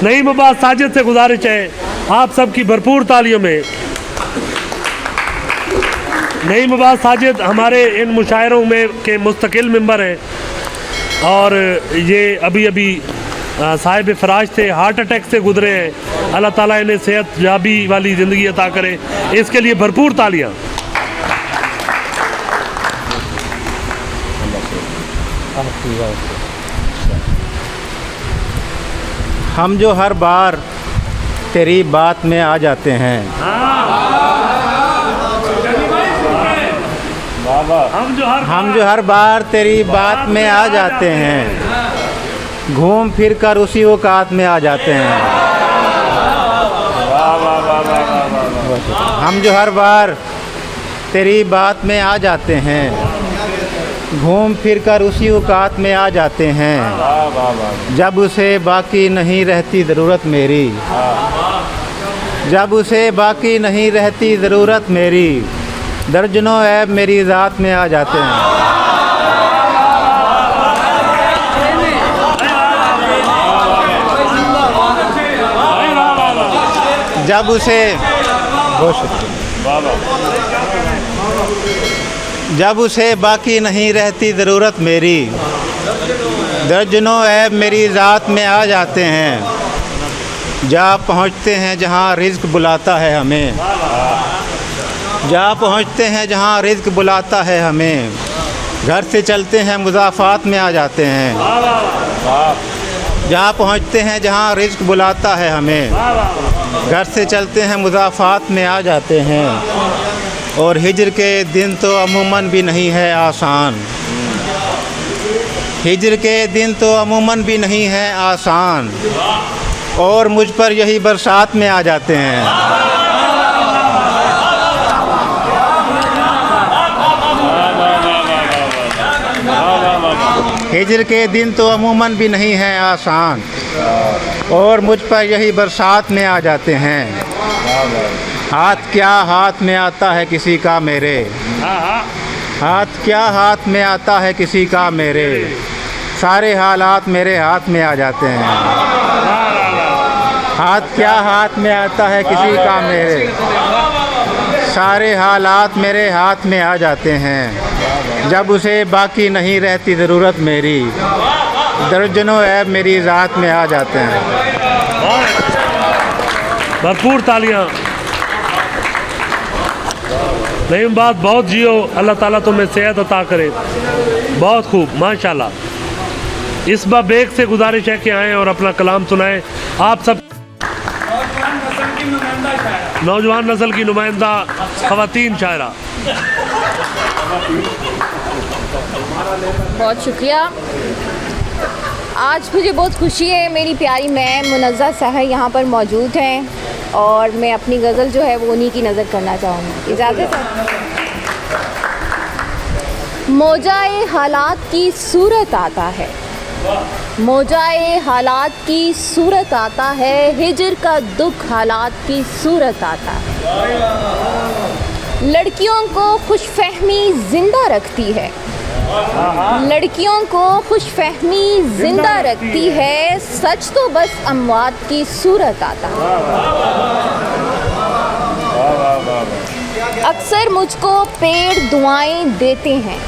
नईम अब्बास साजिद से गुजारिश है आप सबकी भरपूर तालियों में। नईम अब्बास साजिद हमारे इन मुशायरों में के मुस्तकिल मेंबर हैं और ये अभी अभी साहिब फराज थे, हार्ट अटैक से गुजरे हैं। अल्लाह ताला इन्हें सेहत याबी वाली ज़िंदगी अता करे, इसके लिए भरपूर तालियां। हम जो हर बार तेरी बात में आ जाते हैं, हम जो हर बार तेरी बात में आ जाते हैं, घूम फिर कर उसी औकात में आ जाते हैं। हम जो हर बार तेरी बात में आ जाते हैं, घूम फिर कर उसी औकात में आ जाते हैं। जब उसे बाकी नहीं रहती ज़रूरत मेरी, जब उसे बाकी नहीं रहती ज़रूरत मेरी, दर्जनों ऐब मेरी ज़ात में आ जाते हैं। जब उसे जब उसे बाकी नहीं रहती ज़रूरत मेरी, दर्जनों ऐब मेरी ज़ात में आ जाते हैं। जा पहुँचते हैं जहाँ रिज़्क़ बुलाता है हमें, जा पहुँचते हैं जहाँ रिज़्क़ बुलाता है हमें, घर से चलते हैं मुज़ाफ़ात में आ जाते हैं। जहाँ पहुँचते हैं जहाँ रिज़्क़ बुलाता है हमें, घर से चलते हैं मुज़ाफ़ात में आ जाते हैं। और हिज्र के दिन तो अमूमन भी नहीं है आसान, हिज्र के दिन तो अमूमन भी नहीं है आसान, और मुझ पर यही बरसात में आ जाते हैं। हिज्र के दिन तो अमूमन भी नहीं है आसान, और मुझ पर यही बरसात में आ जाते हैं। हाथ क्या हाथ में आता है किसी का मेरे, हाथ क्या हाथ में आता है किसी का मेरे, सारे हालात मेरे हाथ में आ जाते हैं। हाथ क्या हाथ में आता है किसी का मेरे, सारे हालात मेरे हाथ में आ जाते हैं। जब उसे बाकी नहीं रहती ज़रूरत मेरी, दर्जनों ऐब मेरी ज़ात में आ जाते हैं। भरपूर तालियां। नईम बात बहुत जियो, अल्लाह ताला तुम्हें सेहत अता करे। बहुत खूब, माशाल्लाह। इस बार बेग से गुजारिश है कि आएँ और अपना कलाम सुनाएं। आप सब नौजवान नस्ल की नुमाइंदा ख़वातीन शायरा। बहुत शुक्रिया। आज मुझे बहुत खुशी है, मेरी प्यारी मैम मुनज़्ज़ा साहब यहाँ पर मौजूद हैं और मैं अपनी गज़ल जो है वो उन्हीं की नज़र करना चाहूँगी। इजाज़त है। मौजाए हालात की सूरत आता है, मौजाए हालात की सूरत आता है, हिज्र का दुख हालात की सूरत आता है। लड़कियों को खुशफहमी ज़िंदा रखती है, लड़कियों को खुशफहमी ज़िंदा रखती है, सच तो बस अमवात की सूरत आता है। अक्सर मुझको पेड़ दुआएं देते हैं,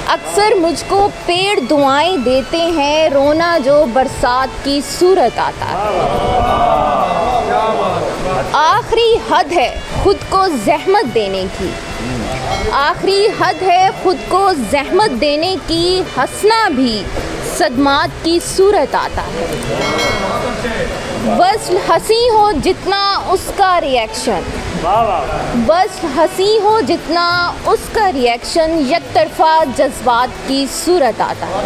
अक्सर मुझको पेड़ दुआएं देते हैं, रोना जो बरसात की सूरत आता है। आखिरी हद है खुद को ज़हमत देने की, आखिरी हद है खुद को ज़हमत देने की, हंसना भी सदमात की सूरत आता है। बस हंसी हो जितना उसका रिएक्शन, बस हंसी हो जितना उसका रिएक्शन, एक तरफा जज्बात की सूरत आता है।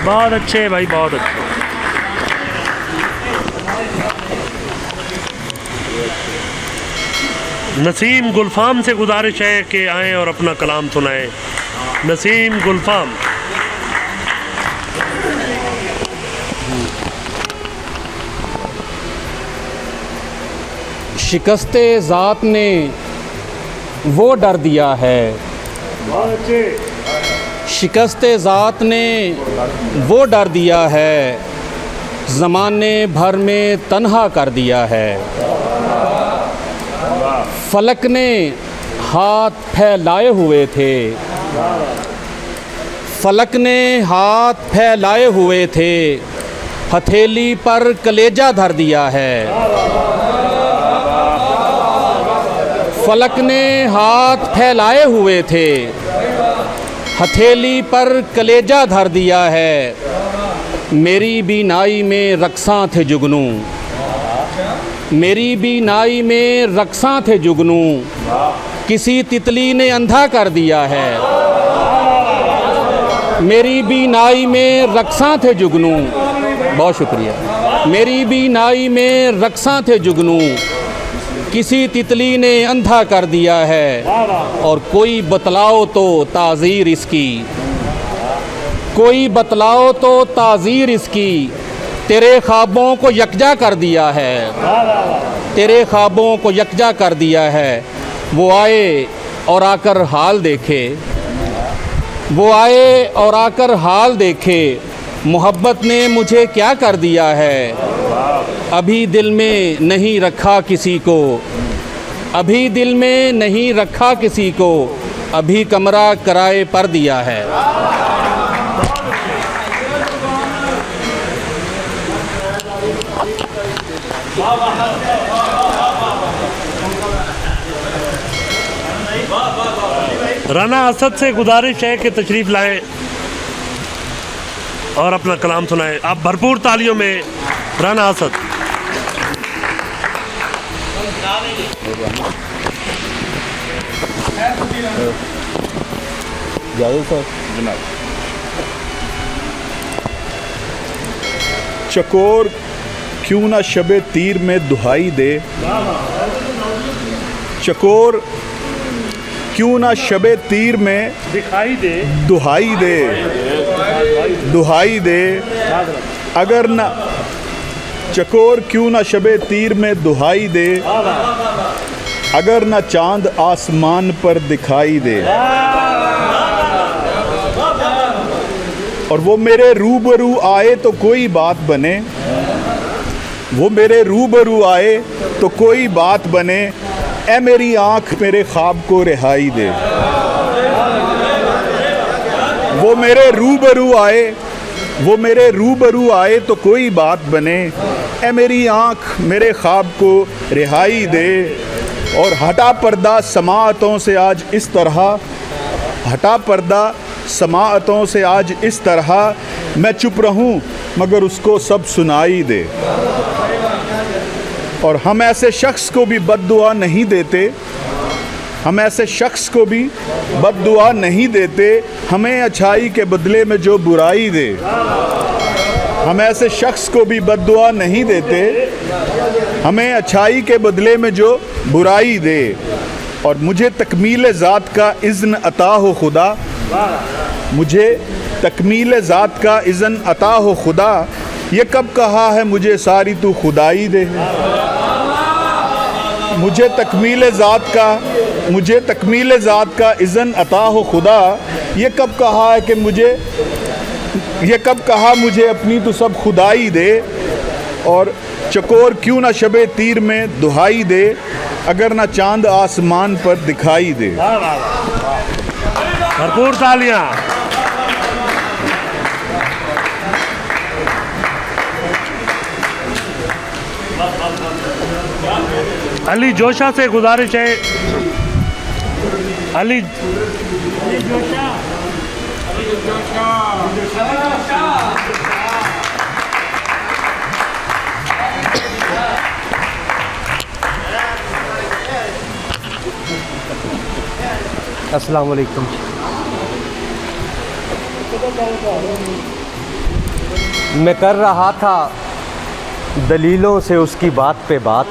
बहुत अच्छे भाई, बहुत अच्छे। नसीम गुलफाम से गुजारिश है कि आएँ और अपना कलाम सुनाएं। नसीम गुलफाम। शिकस्ते ज़ात ने वो डर दिया है, शिकस्ते ज़ात ने वो डर दिया है, ज़माने भर में तन्हा कर दिया है। फलक ने हाथ फैलाए हुए थे, फलक ने हाथ फैलाए हुए थे, हथेली पर कलेजा धर दिया है। फलक ने हाथ फैलाए हुए थे, हथेली पर कलेजा धर दिया है। मेरी बीनाई में रक्सां थे जुगनू, मेरी बीनाई में रक्सां थे जुगनू, किसी तितली ने अंधा कर दिया है। मेरी बीनाई में रक्सां थे जुगनू, बहुत शुक्रिया। मेरी बीनाई में रक्सां थे जुगनू, किसी तितली ने अंधा कर दिया है। और कोई बतलाओ तो ताज़ीर इसकी, कोई बतलाओ तो ताज़ीर इसकी, तेरे ख्वाबों को यकजा कर दिया है, तेरे ख्वाबों को यकजा कर दिया है। वो आए और आकर हाल देखे, वो आए और आकर हाल देखे, मोहब्बत ने मुझे क्या कर दिया है। अभी दिल में नहीं रखा किसी को, अभी दिल में नहीं रखा किसी को, अभी कमरा किराए पर दिया है। राना असद से गुजारिश है कि तशरीफ़ लाएं और अपना कलाम सुनाएं। आप भरपूर तालियों में राना असद। चकोर क्यों ना शबे तीर में दुहाई दे, चकोर क्यों ना शबे तीर में दिखाई दे, दुहाई दे, दुहाई दे। अगर ना चकोर क्यों ना शबे तीर में दुहाई दे, अगर ना चांद आसमान पर दिखाई दे। और वो मेरे रूबरू आए तो कोई बात बने, वो मेरे रूबरू आए तो कोई बात बने, ऐ मेरी आँख मेरे ख्वाब को रिहाई दे। वो मेरे रूबरू आए, वो मेरे रूबरू आए तो कोई बात बने, ऐ मेरी आँख मेरे ख्वाब को रिहाई दे। और हटा पर्दा समाअतों से आज इस तरह, हटा पर्दा समाअतों से आज इस तरह, मैं चुप रहूं मगर उसको सब सुनाई दे। और हम ऐसे शख्स को भी बद्दुआ नहीं देते, हम ऐसे शख्स को भी बद्दुआ नहीं देते, हमें अच्छाई के बदले में जो बुराई दे। हम ऐसे शख्स को भी बद्दुआ नहीं देते, हमें अच्छाई के बदले में जो बुराई दे। और मुझे तकमील ज़ात का इज़्न अता हो खुदा, मुझे तकमील ज़ात का इज़्न अता हो खुदा, ये कब कहा है मुझे सारी तू खुदाई दे। मुझे तकमील ज़ात का, मुझे तकमील ज़ात का इज़्न अता हो खुदा, ये कब कहा है कि मुझे, ये कब कहा मुझे अपनी तो सब खुदाई दे। और चकोर क्यों ना शबे तीर में दुहाई दे, अगर ना चांद आसमान पर दिखाई दे। भरपूर तालियां। अली जोशा से गुजारिश है, अली जोशा, अस्सलाम वालेकुम। मैं कर रहा था दलीलों से उसकी बात पे बात,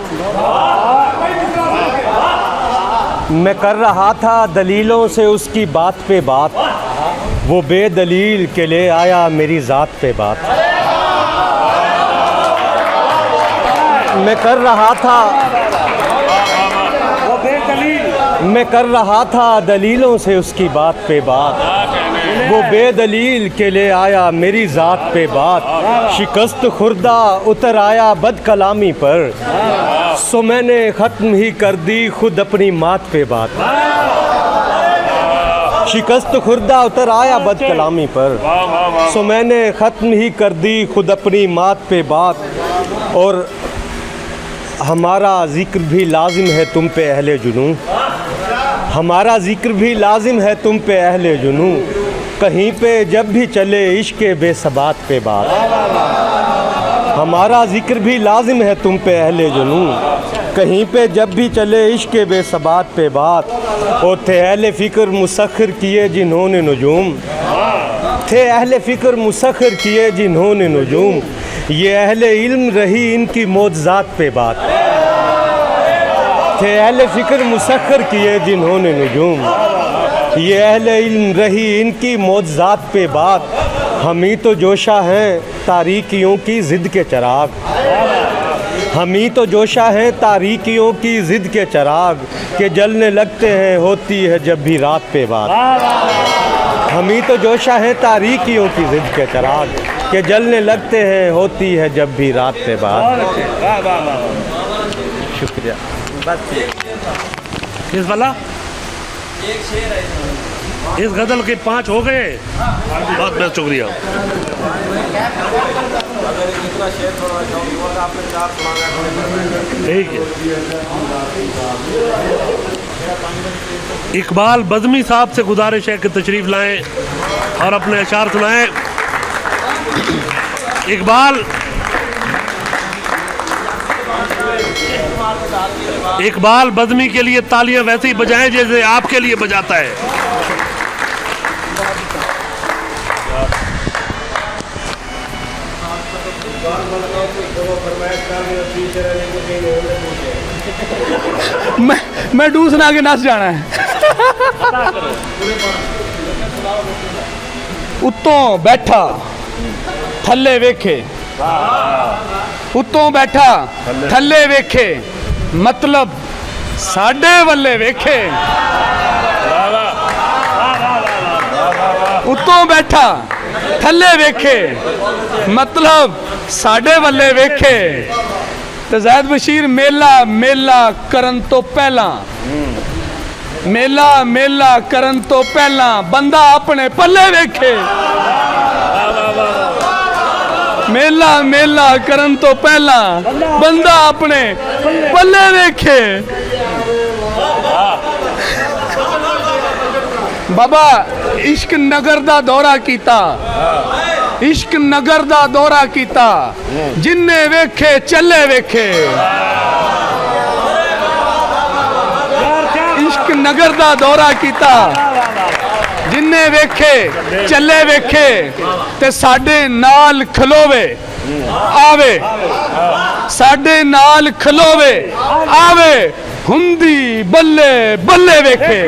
मैं कर रहा था दलीलों से उसकी बात पे बात, वो बेदलील के ले आया मेरी ज़ात पे बात। मैं कर रहा था, मैं कर रहा था दलीलों से उसकी बात पे बात, वो बेदलील के ले आया मेरी ज़ात पे बात। शिकस्त खुर्दा उतर आया बद कलामी पर, सो मैंने ख़त्म ही कर दी खुद अपनी मात पे बात। शिकस्त खुर्दा उतर आया बद कलामी पर, सो मैंने ख़त्म ही कर दी खुद अपनी मात पे बात। और हमारा ज़िक्र भी लाजिम है तुम पे अहले जुनू, हमारा ज़िक्र भी लाजिम है तुम पे अहले जुनू, कहीं पे जब भी चले इश्क़ बेसबात पे बात। हमारा ज़िक्र भी लाजिम है तुम पे अहले जुनू, कहीं पे जब भी चले इश्क़ बेसबात पे बात। और थे अहले फ़िक्र मुसख्खर किए जिन्होंने नुजूम, थे अहले फ़िक्र मुसख्खर किए जिन्होंने नुजूम, ये अहले इल्म रही इनकी मौजज़ात पे बात। थे अहले फ़िक्र मुसख्खर किए जिन्होंने नुजूम, ये अहले इल्म रही इनकी मौजज़ात पे बात। हम ही तो जोशा हैं तारीकियों की ज़िद के चिराग, हम ही तो जोशा हैं तारीकियों की ज़िद के चिराग, के जलने लगते हैं होती है जब भी रात पे बात। हम ही तो जोशा हैं तारीकियों की ज़िद के चिराग, के जलने लगते हैं होती है जब भी रात पे बात। शुक्रिया। इस वाला इस गज़ल के 5 हो गए। बहुत बहुत शुक्रिया। ठीक है। इकबाल बज़मी साहब से गुजारिश है कि तशरीफ़ लाएं और अपने अशार सुनाएं। इकबाल बज़मी के लिए तालियां वैसे ही बजाएं जैसे आपके लिए बजाता है। मैं डू सुना के नस जाना है। उत्तों बैठा थल्ले वेखे, उत्तों बैठा थल्ले वेखे, मतलब साडे वल्ले वेखे। उत्तों बैठा थल्ले वेखे, मतलब साडे वल्ले वेखे। तो ज़ैद बशीर मेला मेला करन तो पहला, मेला मेला करन तो पहला, बंदा अपने पल्ले वेखे। मेला मेला करन तो पहला, बंदा अपने पल्ले वेखे। बाबा इश्क नगर दा दौरा कीता, इश्क नगर दा दौरा कीता, जिन्ने वेखे चले वेखे। इश्क नगर दा दौरा कीता, जिन्ने वेखे चले वेखे, ते साडे नाल खलोवे आवे, साडे नाल खलोवे आवे, हुंदी बल्ले बल्ले वेखे।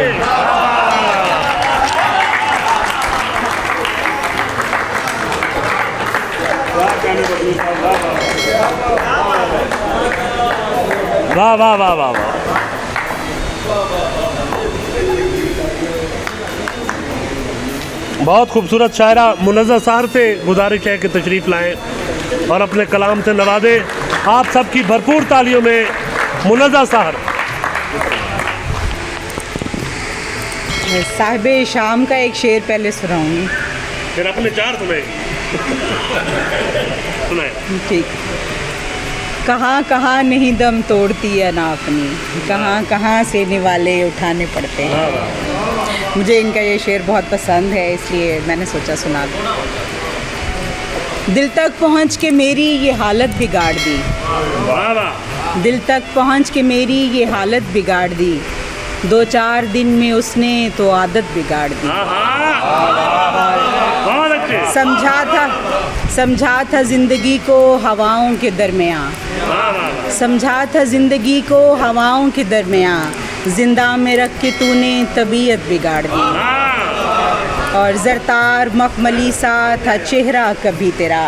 वाह वाह वाह वाह वाह। बहुत खूबसूरत शायरा मुनज़्ज़र साहर से गुजारिश है कि तशरीफ़ लाएं और अपने कलाम से नवाजें। आप सबकी भरपूर तालियों में मुनज़्ज़र साहर। साहिबे शाम का एक शेर पहले सुनाऊंगी, फिर अपने 4 सुनाएंगे। सुनाए। ठीक। कहाँ कहाँ नहीं दम तोड़ती है ना अपनी, कहाँ कहाँ से निवाले उठाने पड़ते हैं। मुझे इनका ये शेर बहुत पसंद है, इसलिए मैंने सोचा सुना दूँ। दिल तक पहुँच के मेरी ये हालत बिगाड़ दी, दिल तक पहुँच के मेरी ये हालत बिगाड़ दी, 2-4 दिन में उसने तो आदत बिगाड़ दी। समझा था ज़िंदगी को हवाओं के दरमियाँ, समझा था ज़िंदगी को हवाओं के दरमियाँ, जिंदा में रख के तूने तबीयत बिगाड़ दी। और ज़रतार मखमली सा था चेहरा कभी तेरा,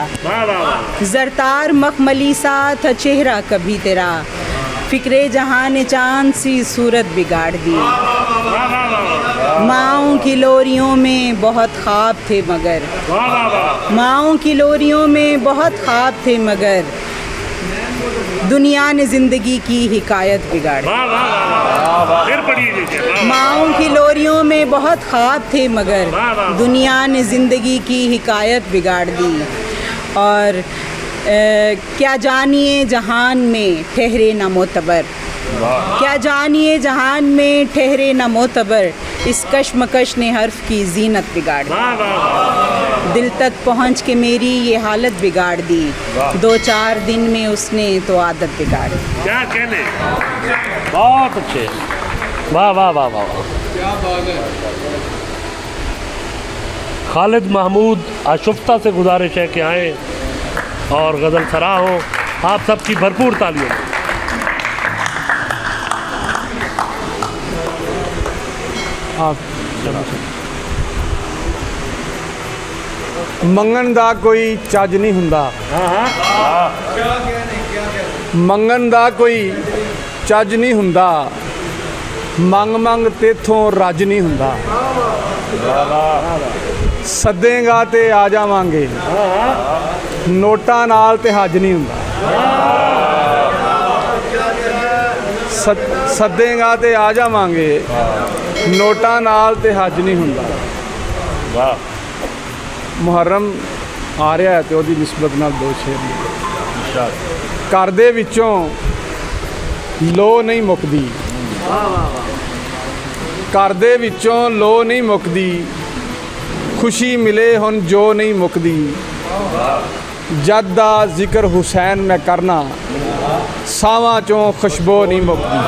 ज़रतार मखमली सा था चेहरा कभी तेरा, फ़िक्रे जहाँ ने चाँद सी सूरत बिगाड़ दी। माओं की लोरियों में बहुत ख्वाब थे मगर माओं की लोरियों में बहुत ख्वाब थे मगर दुनिया ने जिंदगी की हिकायत बिगाड़ी। फिर पढ़िए। माओं की लोरियों में बहुत ख्वाब थे मगर दुनिया ने जिंदगी की हिकायत बिगाड़ दी। और क्या जानिए जहान में ठहरे न मोतबर, क्या जानिए जहान में ठहरे न मोतबर, इस कशमकश ने हर्फ की जीनत बिगाड़ दी। दिल तक पहुँच के मेरी ये हालत बिगाड़ दी, 2-4 दिन में उसने तो आदत बिगाड़ दी। क्या कहने, बहुत अच्छे, वाह वाह वाह वाह। क्या बात है। खालिद महमूद आशुफ्ता से गुजारिश है कि आएँ और गज़ल सरा हो। आप सबकी भरपूर तालियों। ਮੰਗਣ ਦਾ ਕੋਈ ਚੱਜ ਨਹੀਂ ਹੁੰਦਾ, ਮੰਗਣ ਦਾ ਕੋਈ ਚੱਜ ਨਹੀਂ ਹੁੰਦਾ, ਮੰਗ ਮੰਗ ਤੇਥੋਂ ਰੱਜ ਨਹੀਂ ਹੁੰਦਾ, ਸੱਦੇਗਾ ਤੇ ਆ ਜਾਵਾਂਗੇ, ਨੋਟਾਂ ਨਾਲ ਤੇ ਹੱਜ ਨਹੀਂ ਹੁੰਦਾ, ਸੱਦੇਗਾ ਤੇ ਆ ਜਾਵਾਂਗੇ, ਨੋਟਾਂ ਨਾਲ ਤੇ ਹੱਜ ਨਹੀਂ ਹੁੰਦਾ। ਵਾਹ। ਮੁਹਰਮ ਆ ਰਿਹਾ ਹੈ ਤੇ ਉਹਦੀ ਨਿਸਬਤ ਨਾਲ 2 ਸ਼ੇਰ। ਘਰ ਦੇ ਵਿੱਚੋਂ ਲੋ ਨਹੀਂ ਮੁੱਕਦੀ, ਘਰ ਦੇ ਵਿੱਚੋਂ ਲੋ ਨਹੀਂ ਮੁੱਕਦੀ, ਖੁਸ਼ੀ ਮਿਲੇ ਹੁਣ ਜੋ ਨਹੀਂ ਮੁੱਕਦੀ, ਜਦ ਦਾ ਜ਼ਿਕਰ ਹੁਸੈਨ ਮੈਂ ਕਰਨਾ, ਸਾਵਾਂ ਚੋਂ ਖੁਸ਼ਬੂ ਨਹੀਂ ਮੁੱਕਦੀ।